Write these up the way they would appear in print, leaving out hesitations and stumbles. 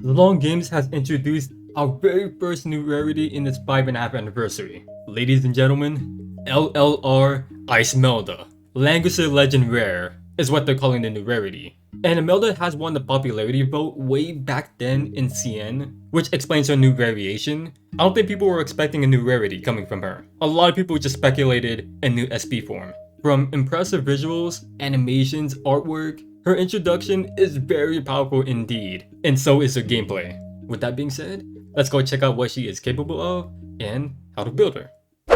Long Games has introduced our very first new rarity in its 5.5 anniversary. Ladies and gentlemen, LLR Icemelda. Langrisser Legend Rare is what they're calling the new rarity. And Imelda has won the popularity vote way back then in CN, which explains her new variation. I don't think people were expecting a new rarity coming from her. A lot of people just speculated a new SP form. From impressive visuals, animations, artwork, her introduction is very powerful indeed, and so is her gameplay. With that being said, let's go check out what she is capable of and how to build her.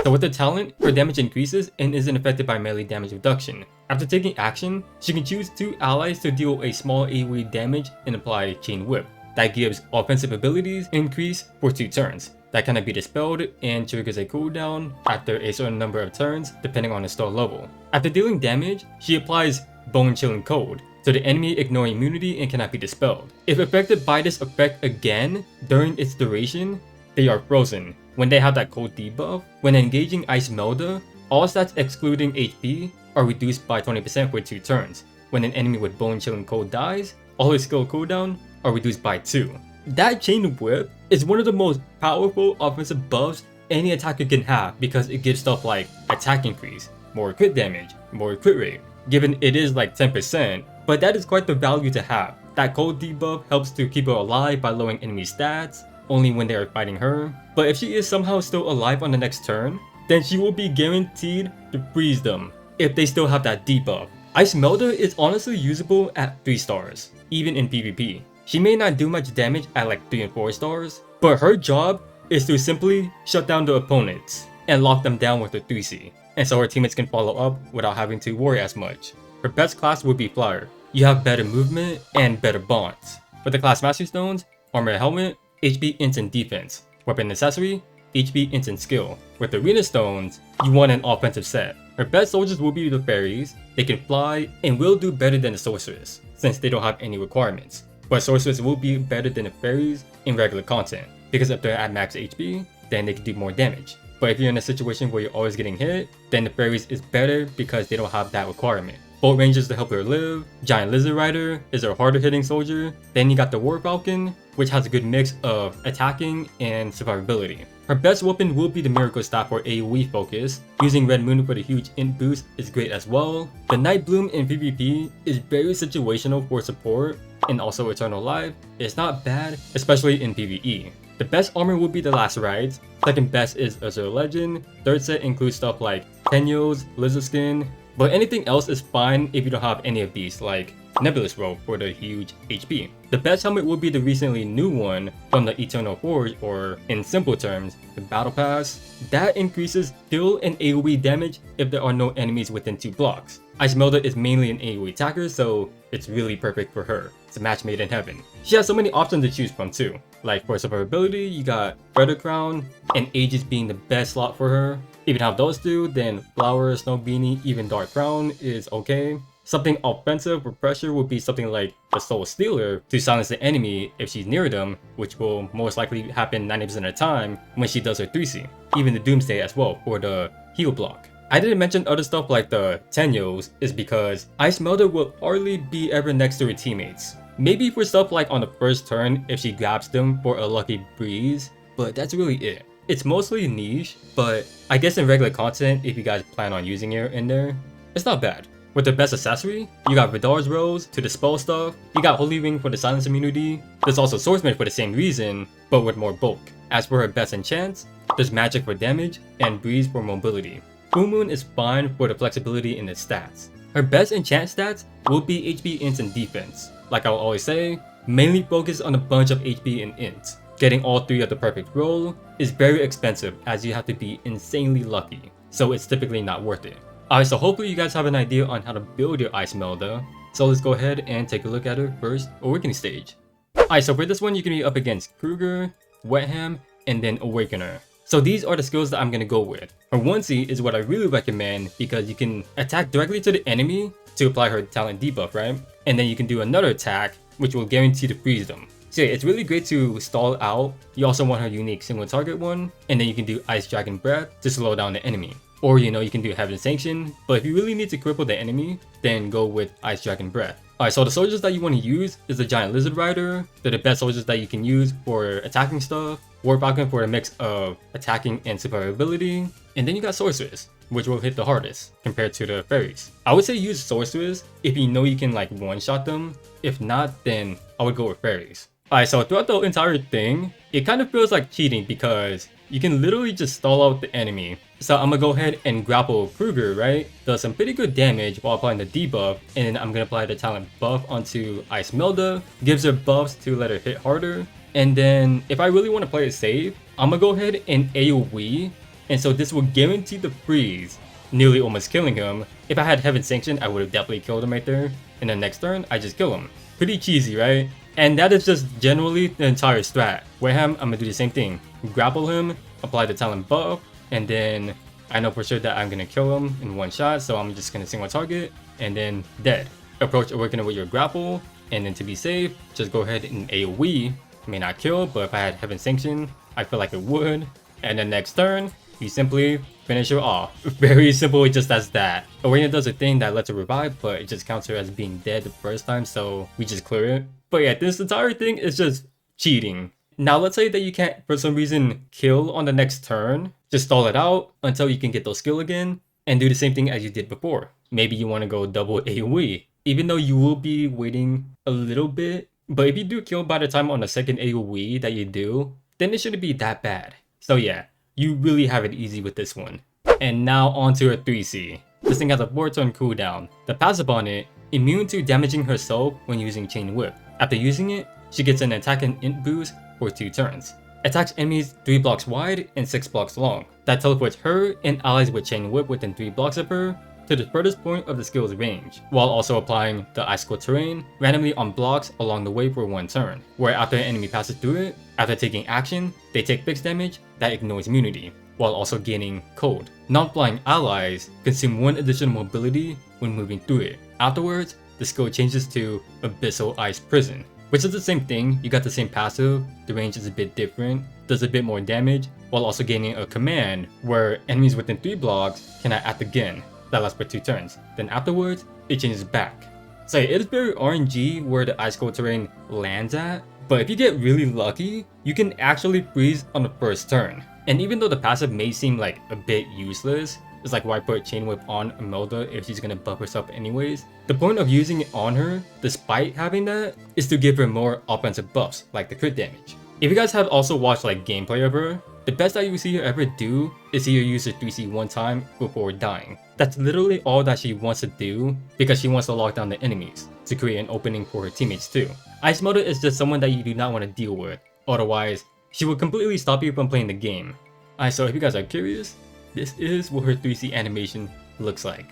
So with the talent, her damage increases and isn't affected by melee damage reduction. After taking action, she can choose 2 allies to deal a small AoE damage and apply Chain Whip. That gives offensive abilities increase for 2 turns. That cannot be dispelled and triggers a cooldown after a certain number of turns depending on the star level. After dealing damage, she applies Bone Chilling Cold, so the enemy ignore immunity and cannot be dispelled. If affected by this effect again during its duration, they are frozen. When they have that cold debuff, when engaging Icemelda, all stats excluding HP are reduced by 20% for 2 turns. When an enemy with Bone Chilling Cold dies, all his skill cooldown are reduced by 2. That Chain Whip is one of the most powerful offensive buffs any attacker can have because it gives stuff like attack increase, more crit damage, more crit rate, given it is like 10%, but that is quite the value to have. That cold debuff helps to keep her alive by lowering enemy stats, only when they are fighting her, but if she is somehow still alive on the next turn, then she will be guaranteed to freeze them if they still have that debuff. Icemelda is honestly usable at 3 stars, even in PvP. She may not do much damage at like 3 and 4 stars, but her job is to simply shut down the opponents and lock them down with her Thxs, and so her teammates can follow up without having to worry as much. Her best class would be Flyer. You have better movement and better bonds. For the class Mastery Stones, Armor Helmet, HP Instant Defense. Weapon Accessory, HP Instant Skill. With Arena Stones, you want an offensive set. Her best soldiers will be the fairies. They can fly and will do better than the sorceress, since they don't have any requirements. But sorcerers will be better than the fairies in regular content, because if they're at max HP, then they can do more damage. But if you're in a situation where you're always getting hit, then the fairies is better because they don't have that requirement. Bolt Rangers to help her live, Giant Lizard Rider is her harder hitting soldier, then you got the War Falcon, which has a good mix of attacking and survivability. Her best weapon will be the Miracle Staff for AoE focus. Using Red Moon for the huge int boost is great as well. The Night Bloom in PvP is very situational for support, and also Eternal Life is not bad, especially in PvE. The best armor will be the Last Rides, second best is Azure Legend, third set includes stuff like Tenyos, Lizard Skin, but anything else is fine if you don't have any of these, like Nebulous Robe for the huge HP. The best helmet will be the recently new one from the Eternal Forge, or in simple terms, the Battle Pass. That increases skill and AoE damage if there are no enemies within 2 blocks. Icemelda is mainly an AoE attacker, so it's really perfect for her. It's a match made in heaven. She has so many options to choose from too. Like for survivability, you got Feather Crown and Aegis being the best slot for her. If you have those 2, then Flower, Snow Beanie, even Dark Crown is okay. Something offensive for pressure would be something like the Soul Stealer to silence the enemy if she's near them, which will most likely happen 90% of the time when she does her 3C. Even the Doomsday as well for the heal block. I didn't mention other stuff like the Tenyos is because Icemelda will hardly be ever next to her teammates. Maybe for stuff like on the first turn if she grabs them for a lucky breeze, but that's really it. It's mostly niche, but I guess in regular content, if you guys plan on using her in there, it's not bad. With the best accessory, you got Vidar's Rose to dispel stuff, you got Holy Ring for the silence immunity, there's also Swordsman for the same reason, but with more bulk. As for her best enchants, there's Magic for damage and Breeze for mobility. Full Moon is fine for the flexibility in its stats. Her best enchant stats will be HP Instant Defense. Like I'll always say, mainly focus on a bunch of HP and int. Getting all 3 of the perfect roll is very expensive as you have to be insanely lucky, so it's typically not worth it. Alright, so hopefully you guys have an idea on how to build your Icemelda, so let's go ahead and take a look at her first awakening stage. Alright, so for this one you can be up against Kruger, Wetham, and then Awakener. So these are the skills that I'm gonna go with. Her 1C is what I really recommend because you can attack directly to the enemy to apply her talent debuff, right? And then you can do another attack which will guarantee to freeze them. So yeah, it's really great to stall out. You also want her unique single target one, and then you can do Ice Dragon Breath to slow down the enemy. Or you can do Heaven Sanction, but if you really need to cripple the enemy, then go with Ice Dragon Breath. Alright, so the soldiers that you want to use is the Giant Lizard Rider. They're the best soldiers that you can use for attacking stuff. War Falcon for a mix of attacking and survivability. And then you got Sorceress, which will hit the hardest compared to the fairies. I would say use Sorceress if you know you can like one-shot them. If not, then I would go with fairies. Alright, so throughout the entire thing, it kind of feels like cheating because you can literally just stall out the enemy. So I'm gonna go ahead and grapple Kruger, right? Does some pretty good damage while applying the debuff, and then I'm gonna apply the talent buff onto Icemelda, gives her buffs to let her hit harder. And then if I really want to play it safe, I'm gonna go ahead and AoE, and so this will guarantee the freeze, nearly almost killing him. If I had Heaven Sanction, I would have definitely killed him right there. And the next turn, I just kill him. Pretty cheesy, right? And that is just generally the entire strat. Wareham, I'm gonna do the same thing. Grapple him, apply the talent buff, and then I know for sure that I'm gonna kill him in one shot, so I'm just gonna single target, and then dead. Approach Awakener with your grapple, and then to be safe, just go ahead and AoE. May not kill, but if I had Heaven Sanction, I feel like it would. And then next turn, you simply finish her off. Very simple, just as that. Awakener does a thing that lets her revive, but it just counts her as being dead the first time, so we just clear it. But yeah, this entire thing is just cheating. Now let's say that you can't for some reason kill on the next turn, just stall it out until you can get those skill again and do the same thing as you did before. Maybe you want to go double AoE, even though you will be waiting a little bit, but if you do kill by the time on the second AoE that you do, then it shouldn't be that bad. So yeah, you really have it easy with this one. And now onto a 3C. This thing has a 4-turn cooldown. The passive on it, immune to damaging herself when using Chain Whip. After using it, she gets an attack and int boost for 2 turns. Attacks enemies 3 blocks wide and 6 blocks long. That teleports her and allies with Chain Whip within 3 blocks of her to the furthest point of the skill's range, while also applying the Icicle Terrain randomly on blocks along the way for 1 turn, where after an enemy passes through it, after taking action, they take fixed damage that ignores immunity, while also gaining Cold. Non-flying allies consume 1 additional mobility when moving through it. Afterwards, the skill changes to Abyssal Ice Prison, which is the same thing. You got the same passive, the range is a bit different, does a bit more damage, while also gaining a command where enemies within 3 blocks cannot act again. That lasts for 2 turns. Then afterwards, it changes back. So it is very RNG where the Ice Cold Terrain lands at, but if you get really lucky, you can actually freeze on the first turn. And even though the passive may seem like a bit useless, it's like why put Chain Whip on Imelda if she's gonna buff herself anyways. The point of using it on her, despite having that, is to give her more offensive buffs, like the crit damage. If you guys have also watched like gameplay of her, the best that you see her ever do is see her use her 3C one time before dying. That's literally all that she wants to do because she wants to lock down the enemies to create an opening for her teammates too. Icemelda is just someone that you do not want to deal with, otherwise she will completely stop you from playing the game. Alright, so if you guys are curious, this is what her 3C animation looks like.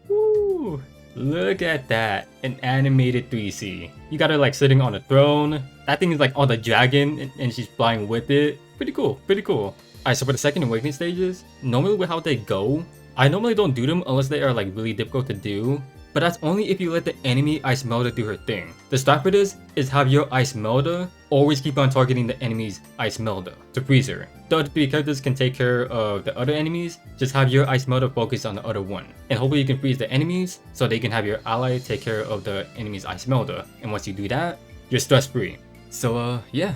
Woo! Look at that, an animated 3C. You got her like sitting on a throne. That thing is like on the dragon and she's flying with it. Pretty cool, pretty cool. Alright, so for the second awakening stages, normally with how they go, I normally don't do them unless they are like really difficult to do. But that's only if you let the enemy Icemelda do her thing. The strat for this is have your Icemelda always keep on targeting the enemy's Icemelda to freeze her. The other 3 characters can take care of the other enemies, just have your Icemelda focus on the other one. And hopefully you can freeze the enemies so they can have your ally take care of the enemy's Icemelda. And once you do that, you're stress free. So yeah,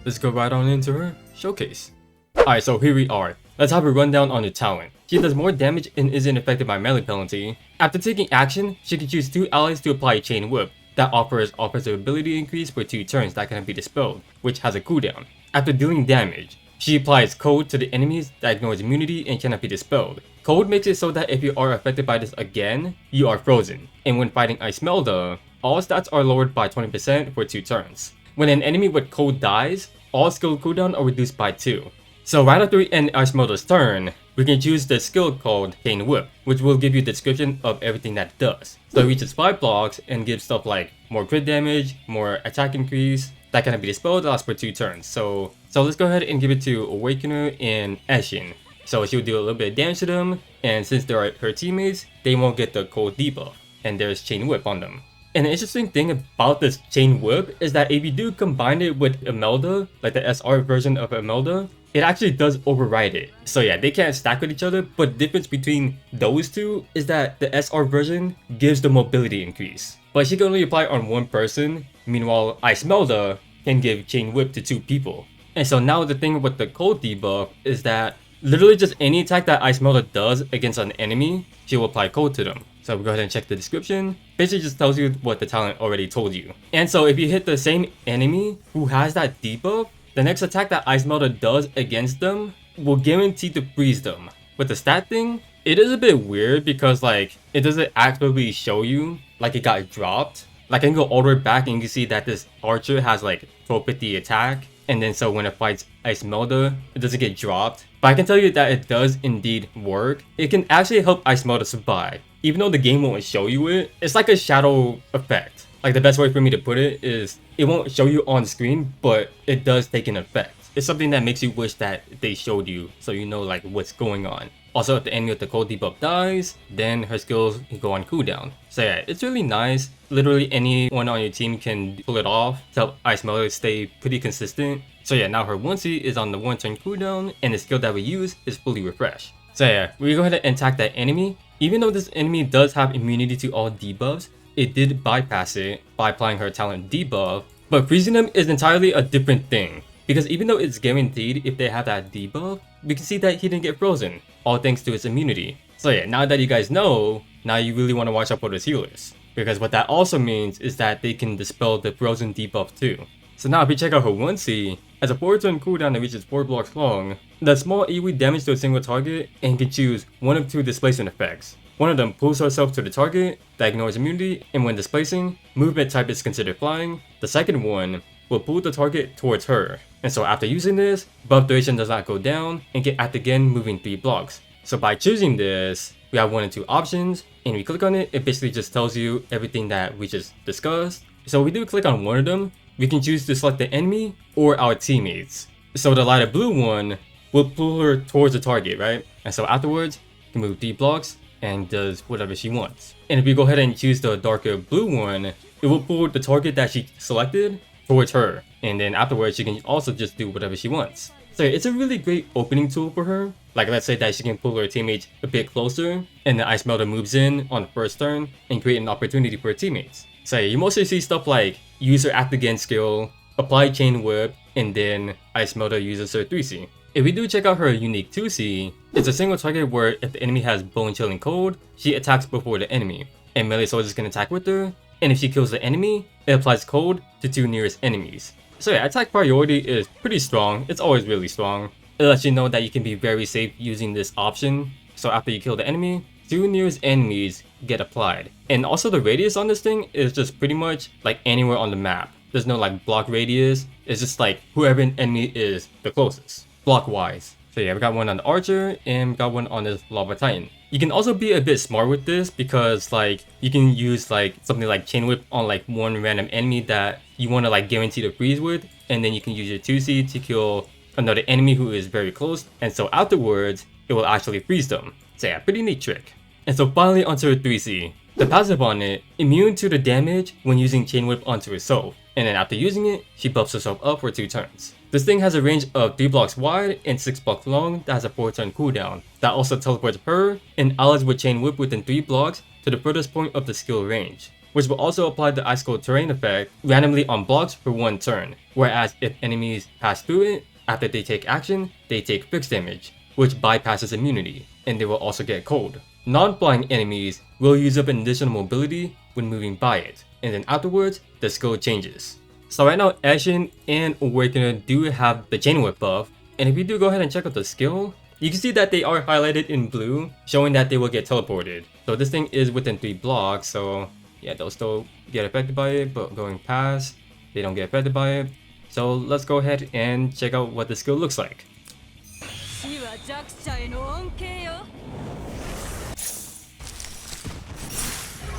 let's go right on into her showcase. Alright, so here we are. Let's have a rundown on her talent. She does more damage and isn't affected by melee penalty. After taking action, she can choose 2 allies to apply Chain Whip. That offers offensive ability increase for 2 turns that can be dispelled, which has a cooldown. After dealing damage, she applies Cold to the enemies that ignores immunity and cannot be dispelled. Cold makes it so that if you are affected by this again, you are frozen. And when fighting Icemelda, all stats are lowered by 20% for 2 turns. When an enemy with Cold dies, all skill cooldown are reduced by 2. So right after we end Icemelda's turn, we can choose the skill called Chain Whip, which will give you a description of everything that does. So it reaches 5 blocks and gives stuff like more crit damage, more attack increase, that cannot be dispelled, lasts for 2 turns. So let's go ahead and give it to Awakener and Eshin. So she'll do a little bit of damage to them, and since they're her teammates, they won't get the cold debuff, and there's Chain Whip on them. And the interesting thing about this Chain Whip is that if you do combine it with Imelda, like the SR version of Imelda, it actually does override it. So yeah, they can't stack with each other, but the difference between those two is that the SR version gives the mobility increase, but she can only apply on one person. Meanwhile, Icemelda can give Chain Whip to 2 people. And so now the thing with the cold debuff is that literally just any attack that Icemelda does against an enemy, she will apply cold to them. So we'll go ahead and check the description. Basically just tells you what the talent already told you. And so if you hit the same enemy who has that debuff, the next attack that Icemelda does against them will guarantee to freeze them. With the stat thing, it is a bit weird because like it doesn't actively show you like it got dropped. Like I can go all the way back and you can see that this archer has like 1250 attack, and then so when it fights Icemelda, it doesn't get dropped. But I can tell you that it does indeed work. It can actually help Icemelda survive. Even though the game won't show you it, it's like a shadow effect. Like the best way for me to put it is it won't show you on screen, but it does take an effect. It's something that makes you wish that they showed you so you know like what's going on. Also, if the enemy with the cold debuff dies, then her skills go on cooldown. So yeah, it's really nice. Literally anyone on your team can pull it off to help Icemelda stay pretty consistent. So yeah, now her 1C is on the 1 turn cooldown and the skill that we use is fully refreshed. So yeah, we go ahead and attack that enemy. Even though this enemy does have immunity to all debuffs, it did bypass it by applying her talent debuff, but freezing them is entirely a different thing. Because even though it's guaranteed if they have that debuff, we can see that he didn't get frozen, all thanks to his immunity. So yeah, now that you guys know, now you really want to watch out for those healers. Because what that also means is that they can dispel the frozen debuff too. So now if you check out her 1C, as a 4 turn cooldown that reaches 4 blocks long, does small AoE damage to a single target and can choose one of 2 displacement effects. One of them pulls herself to the target that ignores immunity, and when displacing, movement type is considered flying. The second one will pull the target towards her. And so after using this, buff duration does not go down and get active again moving 3 blocks. So by choosing this, we have 1 and 2 options, and we click on it, it basically just tells you everything that we just discussed. So we do click on one of them, we can choose to select the enemy or our teammates. So the lighter blue one will pull her towards the target, right? And so afterwards, you can move 3 blocks and does whatever she wants. And if you go ahead and choose the darker blue one, it will pull the target that she selected towards her. And then afterwards, she can also just do whatever she wants. So it's a really great opening tool for her. Like let's say that she can pull her teammates a bit closer, and the Icemelda moves in on the first turn and create an opportunity for her teammates. So you mostly see stuff like use her act again skill, apply chain whip, and then Icemelda uses her 3C. If we do check out her unique 2C, it's a single target where if the enemy has bone chilling cold, she attacks before the enemy, and melee soldiers can attack with her, and if she kills the enemy, it applies cold to 2 nearest enemies. So yeah, attack priority is pretty strong. It's always really strong. It lets you know that you can be very safe using this option. So after you kill the enemy, 2 nearest enemies get applied. And also the radius on this thing is just pretty much like anywhere on the map. There's no like block radius. It's just like whoever an enemy is the closest, block wise. So yeah, we got one on the archer and we got one on this lava titan. You can also be a bit smart with this because like you can use like something like chain whip on like one random enemy that you want to like guarantee to freeze with, and then you can use your 2C to kill another enemy who is very close, and so afterwards it will actually freeze them. So yeah, pretty neat trick. And so finally onto her 3C. The passive on it, immune to the damage when using chain whip onto herself, and then after using it, she buffs herself up for 2 turns. This thing has a range of 3 blocks wide and 6 blocks long that has a 4 turn cooldown. That also teleports her and allies with chain whip within 3 blocks to the furthest point of the skill range, which will also apply the ice cold terrain effect randomly on blocks for 1 turn, whereas if enemies pass through it, after they take action, they take fixed damage, which bypasses immunity, and they will also get cold. Non-flying enemies will use up an additional mobility when moving by it, and then afterwards, the skill changes. So right now, Ashen and Awakener do have the chain whip buff, and if you do go ahead and check out the skill, you can see that they are highlighted in blue, showing that they will get teleported. So this thing is within 3 blocks, so yeah, they'll still get affected by it, but going past, they don't get affected by it. So let's go ahead and check out what the skill looks like.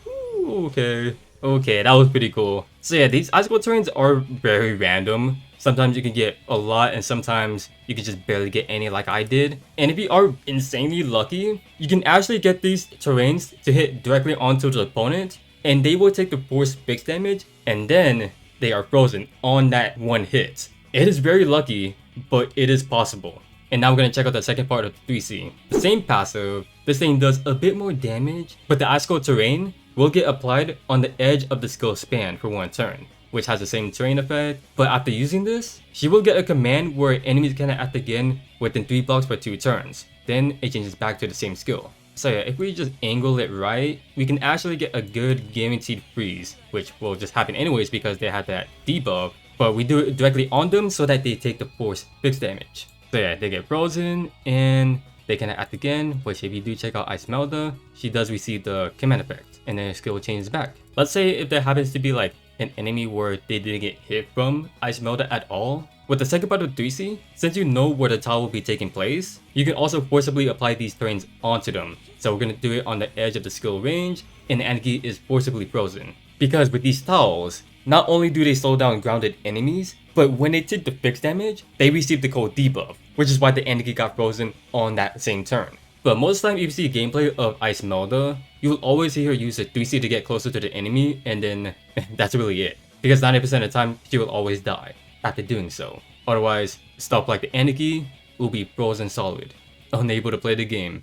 Ooh, okay, that was pretty cool. So yeah, these icicle terrains are very random. Sometimes you can get a lot and sometimes you can just barely get any like I did. And if you are insanely lucky, you can actually get these terrains to hit directly onto the opponent and they will take the force fixed damage and then they are frozen on that one hit. It is very lucky, but it is possible. And now we're gonna check out the second part of the 3C. The same passive, this thing does a bit more damage, but the ice cold terrain will get applied on the edge of the skill span for 1 turn, which has the same terrain effect. But after using this, she will get a command where enemies cannot act again within 3 blocks for 2 turns. Then it changes back to the same skill. So yeah, if we just angle it right, we can actually get a good guaranteed freeze, which will just happen anyways because they had that debuff, but we do it directly on them so that they take the force fixed damage. So yeah, they get frozen and they cannot act again, which if you do check out Icemelda, she does receive the command effect and then her skill changes back. Let's say if there happens to be like an enemy where they didn't get hit from Icemelda at all. With the second part of 3C, since you know where the tile will be taking place, you can also forcibly apply these terrains onto them. So we're going to do it on the edge of the skill range, and the Anarchy is forcibly frozen. Because with these tiles, not only do they slow down grounded enemies, but when they take the fixed damage, they receive the cold debuff, which is why the Anarchy got frozen on that same turn. But most of the time if you see gameplay of Icemelda, you will always see her use a 3C to get closer to the enemy, and then that's really it. Because 90% of the time, she will always die after doing so. Otherwise, stuff like the Anarchy will be frozen solid, unable to play the game.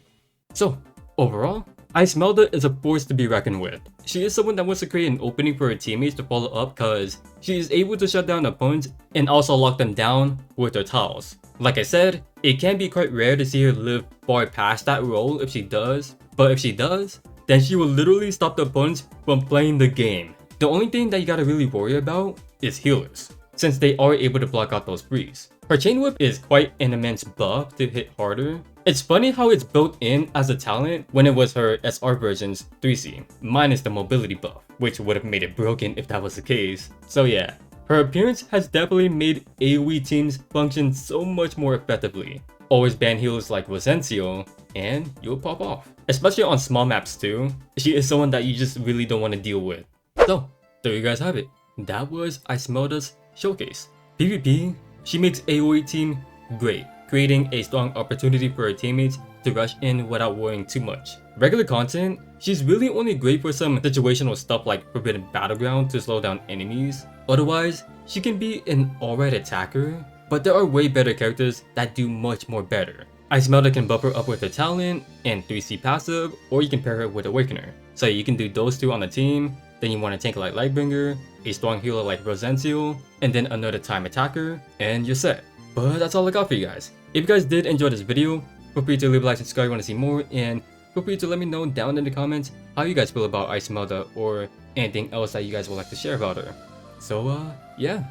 So, overall, Icemelda is a force to be reckoned with. She is someone that wants to create an opening for her teammates to follow up because she is able to shut down opponents and also lock them down with her tiles. Like I said, it can be quite rare to see her live far past that role if she does, but if she does, then she will literally stop the opponents from playing the game. The only thing that you gotta really worry about is healers, since they are able to block out those frees. Her chain whip is quite an immense buff to hit harder. It's funny how it's built in as a talent when it was her SR version's 3C, minus the mobility buff, which would have made it broken if that was the case. So yeah, her appearance has definitely made AoE teams function so much more effectively. Always ban healers like Rosencio, and you'll pop off. Especially on small maps too, she is someone that you just really don't want to deal with. So, there you guys have it. That was Icemelda's showcase. PvP, she makes AoE team great, creating a strong opportunity for her teammates to rush in without worrying too much. Regular content, she's really only great for some situational stuff like Forbidden Battleground to slow down enemies. Otherwise, she can be an alright attacker, but there are way better characters that do much more better. Icemelda can bump her up with her talent and 3C passive, or you can pair her with Awakener. So you can do those two on the team, then you want a tank like Lightbringer, a strong healer like Rosencio, and then another time attacker, and you're set. But that's all I got for you guys. If you guys did enjoy this video, feel free to leave a like, subscribe if you want to see more, and feel free to let me know down in the comments how you guys feel about Icemelda or anything else that you guys would like to share about her. So yeah,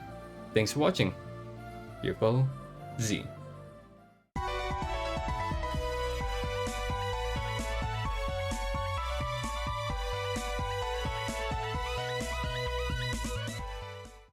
thanks for watching. Your fellow Z.